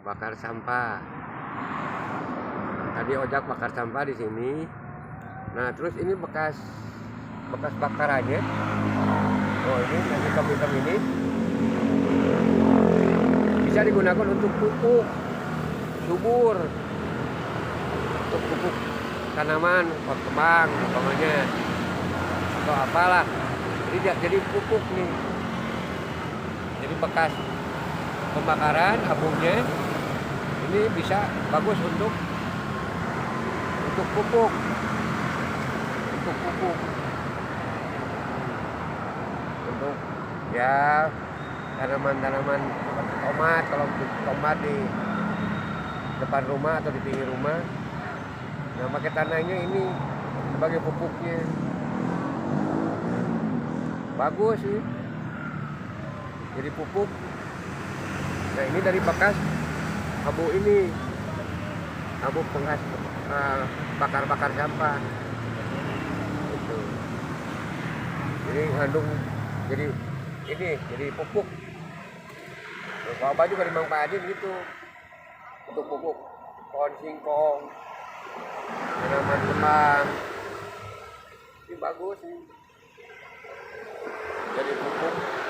bakar sampah. Tadi ojak bakar sampah di sini. Nah, terus ini bekas bakarannya. Oh, ini yang hitam-hitam ini bisa digunakan untuk pupuk subur, untuk pupuk tanaman, pot kembang, umpamanya, atau apalah. Jadi pupuk nih. Jadi bekas pembakaran abunya ini bisa bagus untuk pupuk, untuk ya tanaman-tanaman seperti tomat. Kalau tomat di depan rumah atau di pinggir rumah, nah pakai tanahnya ini sebagai pupuknya, bagus sih, jadi pupuk. Nah, ini dari bekas abu ini, abu penggas bakar sampah itu. Jadi ngandung, jadi ini jadi pupuk. Kalau baju juga dimanfaatin gitu untuk pupuk pohon singkong, tanaman kembang. Ini bagus sih, jadi pupuk.